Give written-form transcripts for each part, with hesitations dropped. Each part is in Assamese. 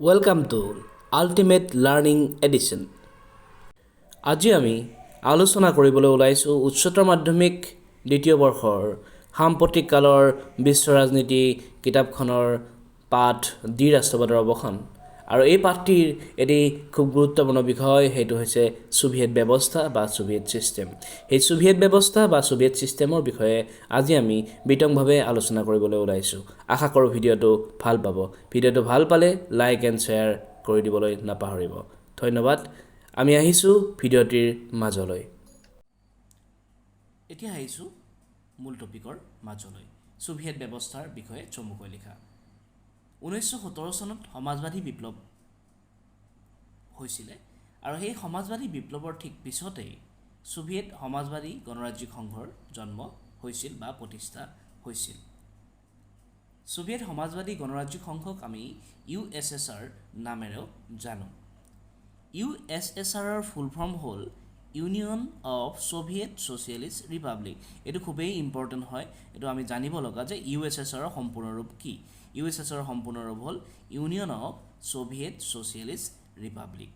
Welcome to Ultimate Learning Edition. আজি আমি আলোচনা কৰিবলৈ ওলাইছোঁ উচ্চতৰ মাধ্যমিক দ্বিতীয় বৰ্ষৰ সাম্প্ৰতিক কালৰ বিশ্ব ৰাজনীতি কিতাপখনৰ পাঠ দ্বি ৰাষ্ট্ৰবাদৰ অৱসান আৰু এই পাঠটিৰ এটি খুব গুৰুত্বপূৰ্ণ বিষয় সেইটো হৈছে সোভিয়েট ব্যৱস্থা বা সোভিয়েট সিস্টেম। এই সোভিয়েট ব্যৱস্থা বা সোভিয়েট সিস্টেমৰ বিষয়ে আজি আমি বিতংভাৱে আলোচনা কৰিবলৈ ওলাইছোঁ। আশা কৰোঁ ভিডিঅ'টো ভাল পাব। ভিডিঅ'টো ভাল পালে লাইক এণ্ড শ্বেয়াৰ কৰি দিবলৈ নাপাহৰিব। ধন্যবাদ। আমি আহিছোঁ ভিডিঅ'টিৰ মাজলৈ। এতিয়া আহিছোঁ মূল টপিকৰ মাজলৈ। সোভিয়েট ব্যৱস্থাৰ বিষয়ে চমুকৈ লিখা। 1917 চনত সমাজবাদী বিপ্লৱ হৈছিলে আৰু সেই সমাজবাদী বিপ্লৱৰ ঠিক পিছতেই সোভিয়েট সমাজবাদী গণৰাজ্যিক সংঘৰ জন্ম হৈছিল বা প্ৰতিষ্ঠা হৈছিল। সোভিয়েট সমাজবাদী গণৰাজ্যিক সংঘক আমি USSR নামেৰেও জানো। USSRৰ ফুল ফৰ্ম হ'ল union of Soviet socialist Republic. এইটো খুবেই ইম্পৰ্টেণ্ট হয়, এইটো আমি জানিব লগা যে USSRৰ সম্পূৰ্ণ ৰূপ কি। USSRৰ সম্পূৰ্ণ ৰূপ হ'ল union of Soviet socialist Republic.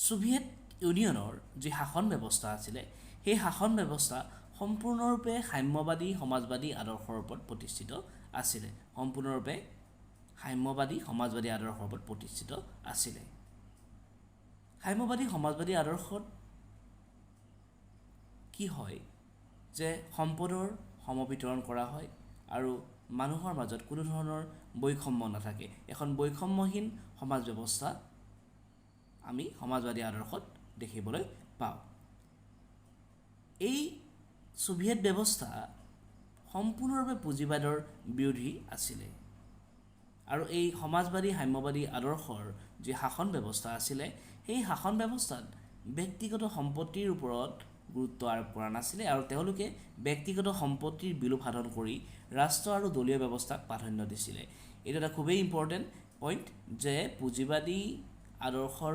Soviet ইউনিয়নৰ যি শাসন ব্যৱস্থা আছিলে সেই শাসন ব্যৱস্থা সম্পূৰ্ণৰূপে সাম্যবাদী সমাজবাদী আদৰ্শৰ ওপৰত প্ৰতিষ্ঠিত আছিলে। সম্পূৰ্ণৰূপে সাম্যবাদী সমাজবাদী আদৰ্শৰ ওপৰত প্ৰতিষ্ঠিত আছিলে। সাম্যবাদী সমাজবাদী আদৰ্শত কি হয় যে সম্পদৰ সমবিতৰণ কৰা হয় আৰু মানুহৰ মাজত কোনো ধৰণৰ বৈষম্য নাথাকে। এখন বৈষম্যহীন সমাজ ব্যৱস্থা আমি সমাজবাদী আদৰ্শত দেখিবলৈ পাওঁ। এই সোভিয়েট ব্যৱস্থা সম্পূৰ্ণৰূপে পুঁজিবাদৰ বিৰোধী আছিলে আৰু এই সমাজবাদী সাম্যবাদী আদৰ্শৰ যি শাসন ব্যৱস্থা আছিলে সেই শাসন ব্যৱস্থাত ব্যক্তিগত সম্পত্তিৰ ওপৰত গুৰুত্ব আৰোপ কৰা নাছিলে আৰু তেওঁলোকে ব্যক্তিগত সম্পত্তিৰ বিলোপ সাধন কৰি ৰাষ্ট্ৰ আৰু দলীয় ব্যৱস্থাক প্ৰাধান্য দিছিলে। এইটো এটা খুবেই ইম্পৰ্টেণ্ট পইণ্ট যে পুঁজিবাদী আদৰ্শৰ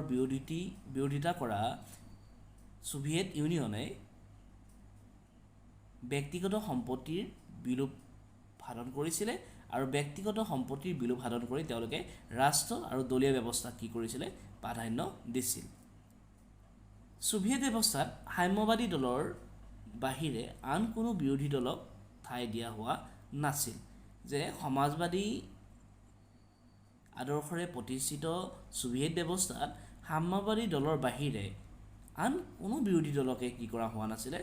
বিৰোধিতা কৰা সোভিয়েট ইউনিয়নে ব্যক্তিগত সম্পত্তিৰ বিলোপ সাধন কৰিছিলে আৰু ব্যক্তিগত সম্পত্তিৰ বিলোপ সাধন কৰি তেওঁলোকে ৰাষ্ট্ৰ আৰু দলীয় ব্যৱস্থাক কি কৰিছিলে প্ৰাধান্য দিছিল। সোভিয়েট ব্যৱস্থাত সাম্যবাদী দলৰ বাহিৰে আন কোনো বিৰোধী দলক ঠাই দিয়া হোৱা নাছিল। যে সমাজবাদী আদৰ্শৰে প্ৰতিষ্ঠিত সোভিয়েট ব্যৱস্থাত সাম্যবাদী দলৰ বাহিৰে আন কোনো বিৰোধী দলকে কি কৰা হোৱা নাছিলে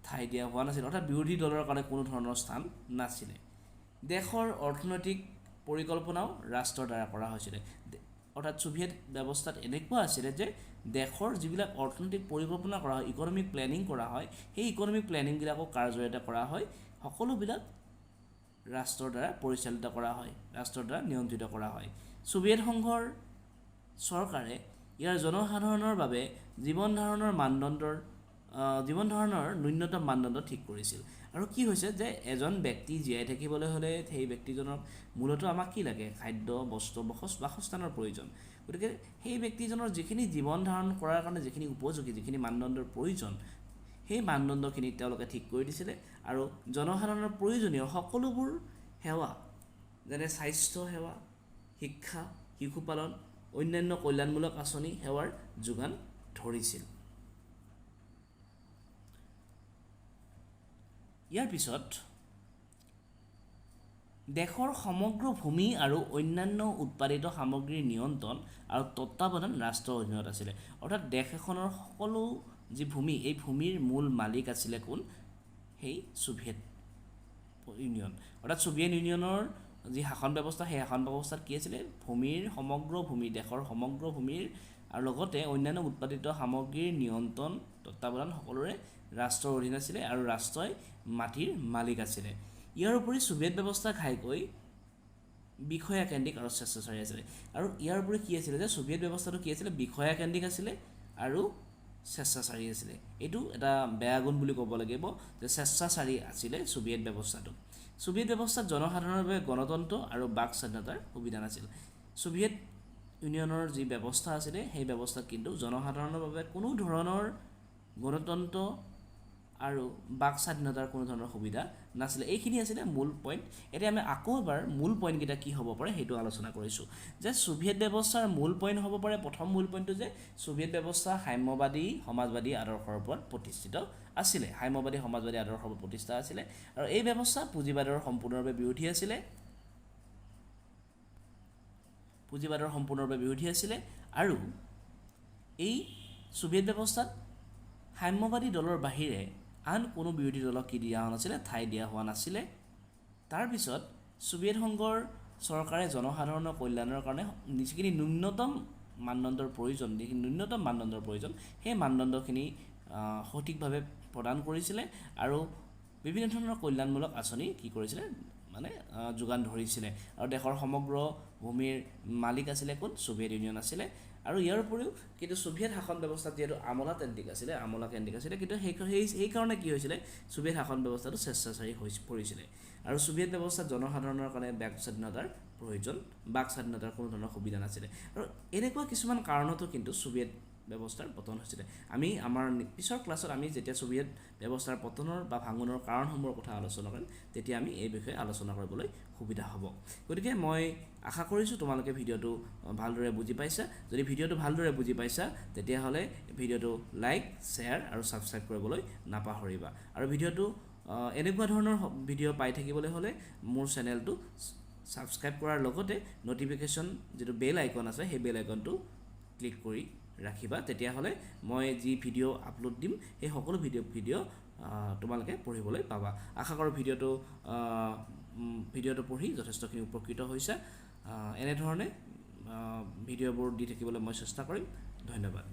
ঠাই দিয়া হোৱা নাছিল, অৰ্থাৎ বিৰোধী দলৰ কাৰণে কোনো ধৰণৰ স্থান নাছিলে। দেশৰ অৰ্থনৈতিক পৰিকল্পনাও ৰাষ্ট্ৰৰ দ্বাৰা কৰা হৈছিলে। অৰ্থাৎ সোভিয়েট ব্যৱস্থাত এনেকুৱা আছিলে যে দেশৰ যিবিলাক অৰ্থনৈতিক পৰিকল্পনা কৰা হয়, ইকনমিক প্লেনিং কৰা হয়, সেই ইকনমিক প্লেনিংবিলাকক কাৰ জৰিয়তে কৰা হয়, সকলোবিলাক ৰাষ্ট্ৰৰ দ্বাৰা পৰিচালিত কৰা হয়, ৰাষ্ট্ৰৰ দ্বাৰা নিয়ন্ত্ৰিত কৰা হয়। সোভিয়েট সংঘৰ চৰকাৰে ইয়াৰ জনসাধাৰণৰ বাবে জীৱন ধাৰণৰ ন্যূনতম মানদণ্ড ঠিক কৰিছিল। আৰু কি হৈছে যে এজন ব্যক্তি জীয়াই থাকিবলৈ হ'লে সেই ব্যক্তিজনক মূলতঃ আমাক কি লাগে, খাদ্য বস্ত্ৰ বাসস্থানৰ প্ৰয়োজন। গতিকে সেই ব্যক্তিজনৰ যিখিনি জীৱন ধাৰণ কৰাৰ কাৰণে যিখিনি উপযোগী যিখিনি মানদণ্ডৰ প্ৰয়োজন সেই মানদণ্ডখিনি তেওঁলোকে ঠিক কৰি দিছিলে আৰু জনসাধাৰণৰ প্ৰয়োজনীয় সকলোবোৰ সেৱা যেনে স্বাস্থ্য সেৱা, শিক্ষা, শিশু পালন, অন্যান্য কল্যাণমূলক আঁচনি সেৱাৰ যোগান ধৰিছিল। ইয়াৰ পিছত দেশৰ সমগ্ৰ ভূমি আৰু অন্যান্য উৎপাদিত সামগ্ৰীৰ নিয়ন্ত্ৰণ আৰু তত্ত্বাৱধান ৰাষ্ট্ৰৰ অধীনত আছিলে। অৰ্থাৎ দেশ এখনৰ সকলো যি ভূমি এই ভূমিৰ মূল মালিক আছিলে কোন, সেই সোভিয়েট ইউনিয়ন। অৰ্থাৎ সোভিয়েট ইউনিয়নৰ যি শাসন ব্যৱস্থা সেই শাসন ব্যৱস্থাত কি আছিলে, দেশৰ সমগ্ৰ ভূমিৰ আৰু লগতে অন্যান্য উৎপাদিত সামগ্ৰীৰ নিয়ন্ত্ৰণ তত্ত্বাৱধান সকলোৰে ৰাষ্ট্ৰৰ অধীন আছিলে আৰু ৰাষ্ট্ৰই মাটিৰ মালিক আছিলে। ইয়াৰ উপৰি সোভিয়েট ব্যৱস্থা ঘাইকৈ বিষয়াকেন্দ্ৰিক আৰু স্বেচ্ছাচাৰী আছিলে। আৰু ইয়াৰ উপৰি কি আছিলে যে সোভিয়েট ব্যৱস্থাটো কি আছিলে, বিষয়াকেন্দ্ৰিক আছিলে আৰু স্বেচ্ছাচাৰী আছিলে। এইটো এটা বেয়া গুণ বুলি ক'ব লাগিব যে স্বেচ্ছাচাৰী আছিলে সোভিয়েট ব্যৱস্থাটো। সোভিয়েট ব্যৱস্থাত জনসাধাৰণৰ বাবে গণতন্ত্ৰ আৰু বাক স্বাধীনতাৰ সুবিধা নাছিল। সোভিয়েট ইউনিয়নৰ যি ব্যৱস্থা আছিলে সেই ব্যৱস্থাত কিন্তু জনসাধাৰণৰ বাবে কোনো ধৰণৰ গণতন্ত্ৰ আৰু বাক স্বাধীনতাৰ কোনো ধৰণৰ সুবিধা নাছিলে। এইখিনি আছিলে মূল পইণ্ট। এতিয়া আমি আকৌ এবাৰ মূল পইণ্টকেইটা কি হ'ব পাৰে সেইটো আলোচনা কৰিছোঁ। যে ছোভিয়েট ব্যৱস্থাৰ মূল পইণ্ট হ'ব পাৰে, প্ৰথম মূল পইণ্টটো যে ছোভিয়েট ব্যৱস্থা সাম্যবাদী সমাজবাদী আদৰ্শৰ ওপৰত প্ৰতিষ্ঠিত আছিলে, সাম্যবাদী সমাজবাদী আদৰ্শৰ ওপৰত প্ৰতিষ্ঠা আছিলে, আৰু এই ব্যৱস্থা পুঁজিবাদৰ সম্পূৰ্ণৰূপে বিৰোধী আছিলে, পুঁজিবাদৰ সম্পূৰ্ণৰূপে বিৰোধী আছিলে। আৰু এই ছোভিয়েট ব্যৱস্থাত সাম্যবাদী দলৰ বাহিৰে আন কোনো বিৰোধী দলক কি দিয়া হোৱা নাছিলে, ঠাই দিয়া হোৱা নাছিলে। তাৰপিছত ছোভিয়েট সংঘৰ চৰকাৰে জনসাধাৰণৰ কল্যাণৰ কাৰণে যিখিনি ন্যূনতম মানদণ্ডৰ প্ৰয়োজন, যিখিনি ন্যূনতম মানদণ্ডৰ প্ৰয়োজন, সেই মানদণ্ডখিনি সঠিকভাৱে প্ৰদান কৰিছিলে আৰু বিভিন্ন ধৰণৰ কল্যাণমূলক আঁচনি কি কৰিছিলে, মানে যোগান ধৰিছিলে। আৰু দেশৰ সমগ্ৰ ভূমিৰ মালিক আছিলে কোন, ছোভিয়েট ইউনিয়ন আছিলে। আৰু ইয়াৰ উপৰিও কিন্তু ছোভিয়েট শাসন ব্যৱস্থাত যিহেতু আমোলাকেন্দ্ৰিক আছিলে, কিন্তু সেইকাৰণে কি হৈছিলে, ছোভিয়েট শাসন ব্যৱস্থাটো স্বেচ্ছাচাৰী হৈ পৰিছিলে। আৰু ছোভিয়েট ব্যৱস্থাত জনসাধাৰণৰ কাৰণে বাক স্বাধীনতাৰ প্ৰয়োজন, বাক স্বাধীনতাৰ কোনো ধৰণৰ সুবিধা নাছিলে। আৰু এনেকুৱা কিছুমান কাৰণতো কিন্তু ছোভিয়েট ব্যৱস্থাৰ পতন হৈছিলে। আমি আমাৰ পিছৰ ক্লাছত আমি যেতিয়া ছোভিয়েট ব্যৱস্থাৰ পতনৰ বা ভাঙোনৰ কাৰণসমূহৰ কথা আলোচনা কৰিম, তেতিয়া আমি এই বিষয়ে আলোচনা কৰিবলৈ সুবিধা হ'ব। গতিকে মই আশা কৰিছোঁ তোমালোকে ভিডিঅ'টো ভালদৰে বুজি পাইছা। যদি ভিডিঅ'টো ভালদৰে বুজি পাইছা তেতিয়াহ'লে ভিডিঅ'টো লাইক, শ্বেয়াৰ আৰু ছাবস্ক্ৰাইব কৰিবলৈ নাপাহৰিবা। আৰু ভিডিঅ'টো এনেকুৱা ধৰণৰ ভিডিঅ' পাই থাকিবলৈ হ'লে মোৰ চেনেলটো ছাবস্ক্ৰাইব কৰাৰ লগতে ন'টিফিকেশ্যন যিটো বেল আইকন আছে সেই বেল আইকনটো ক্লিক কৰি ৰাখিবা। তেতিয়াহ'লে মই যি ভিডিঅ' আপলোড দিম সেই সকলো ভিডিঅ' তোমালোকে পঢ়িবলৈ পাবা। আশা কৰোঁ ভিডিঅ'টো পঢ়ি যথেষ্টখিনি উপকৃত হৈছে। এনেধৰণে ভিডিঅ'বোৰ দি থাকিবলৈ মই চেষ্টা কৰিম। ধন্যবাদ।